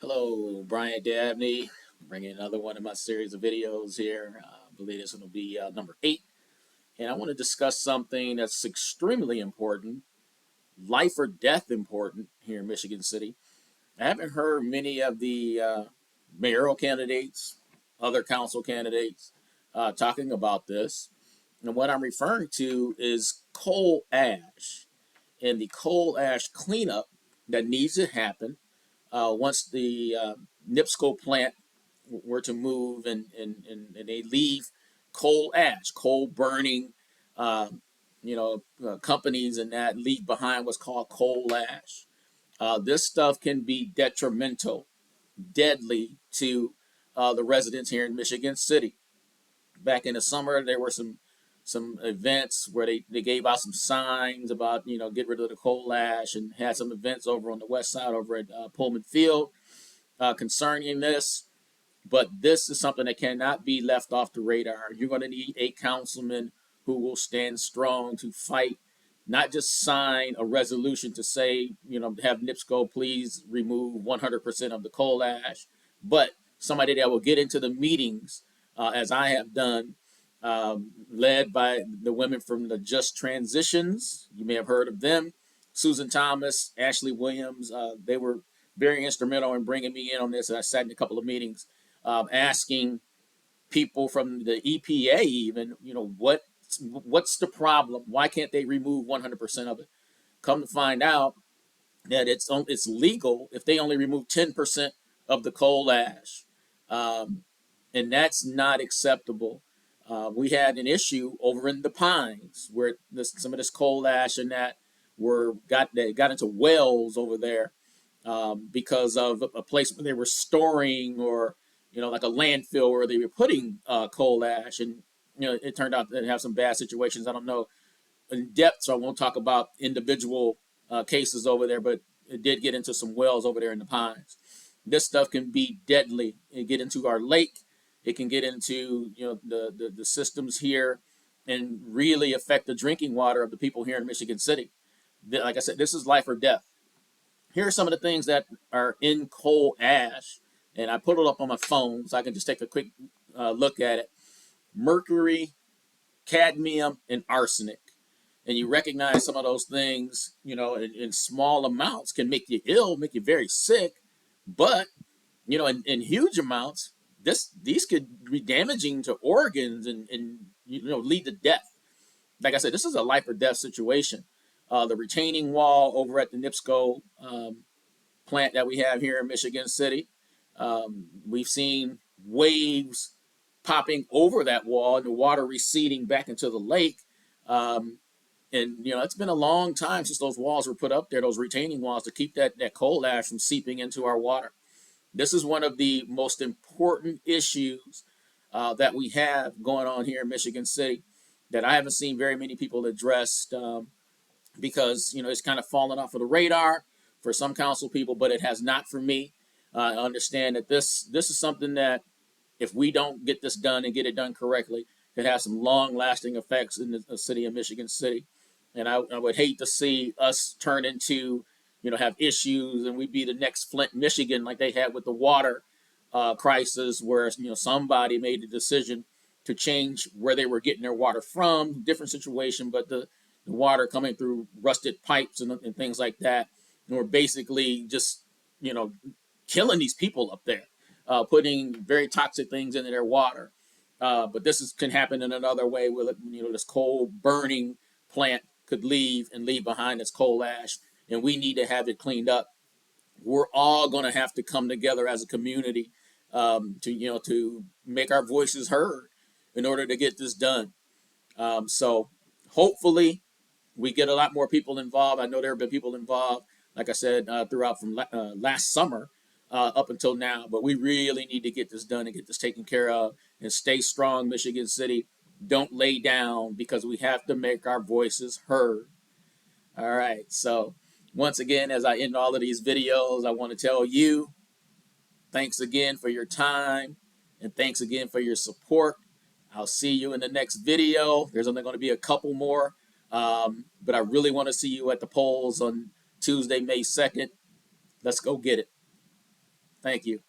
Hello, Brian Dabney, bringing another one of my series of videos here. I believe this one will be number 8. And I want to discuss something that's extremely important, life or death important here in Michigan City. I haven't heard many of the mayoral candidates, other council candidates talking about this. And what I'm referring to is coal ash and the coal ash cleanup that needs to happen once the NIPSCO plant were to move and they leave coal ash, coal burning, uh, companies and that leave behind what's called coal ash. This stuff can be detrimental, deadly to the residents here in Michigan City. Back in the summer, there were some events where they gave out some signs about get rid of the coal ash and had some events over on the west side over at Pullman Field concerning this. But this is something that cannot be left off the radar. You're going to need a councilman who will stand strong to fight, not just sign a resolution to say, have NIPSCO please remove 100% of the coal ash, but somebody that will get into the meetings, as I have done, led by the women from the Just Transitions. You may have heard of them. Susan Thomas, Ashley Williams, they were very instrumental in bringing me in on this. And I sat in a couple of meetings asking people from the EPA, even, what's the problem? Why can't they remove 100% of it? Come to find out that it's legal if they only remove 10% of the coal ash, and that's not acceptable. We had an issue over in the Pines where some of this coal ash and that got into wells over there because of a place where they were storing, or like a landfill where they were putting coal ash, and it turned out to have some bad situations. I don't know in depth, so I won't talk about individual cases over there, but it did get into some wells over there in the Pines. This stuff can be deadly. It get into our lake. It can get into the systems here, and really affect the drinking water of the people here in Michigan City. Like I said, this is life or death. Here are some of the things that are in coal ash, and I put it up on my phone so I can just take a quick look at it. Mercury, cadmium, and arsenic. And you recognize some of those things, in small amounts can make you ill, make you very sick. But, in huge amounts, these could be damaging to organs and lead to death. Like I said, this is a life or death situation. The retaining wall over at the NIPSCO plant that we have here in Michigan City, we've seen waves popping over that wall and the water receding back into the lake. And it's been a long time since those walls were put up there, those retaining walls to keep that coal ash from seeping into our water. This is one of the most important issues that we have going on here in Michigan City that I haven't seen very many people addressed, because it's kind of fallen off of the radar for some council people, but it has not for me. I understand that this is something that, if we don't get this done and get it done correctly, could have some long lasting effects in the city of Michigan City. And I would hate to see us turn into, have issues and we'd be the next Flint, Michigan, like they had with the water crisis, where somebody made the decision to change where they were getting their water from. Different situation, but the water coming through rusted pipes and things like that, and we're basically just killing these people up there, putting very toxic things into their water. But can happen in another way where this coal burning plant could leave behind its coal ash, and we need to have it cleaned up. We're all going to have to come together as a community, to make our voices heard in order to get this done. So hopefully we get a lot more people involved. I know there have been people involved, like I said, throughout from last summer up until now. But we really need to get this done and get this taken care of, and stay strong, Michigan City. Don't lay down, because we have to make our voices heard. All right. So once again, as I end all of these videos, I want to tell you, thanks again for your time, and thanks again for your support. I'll see you in the next video. There's only going to be a couple more, but I really want to see you at the polls on Tuesday, May 2nd. Let's go get it. Thank you.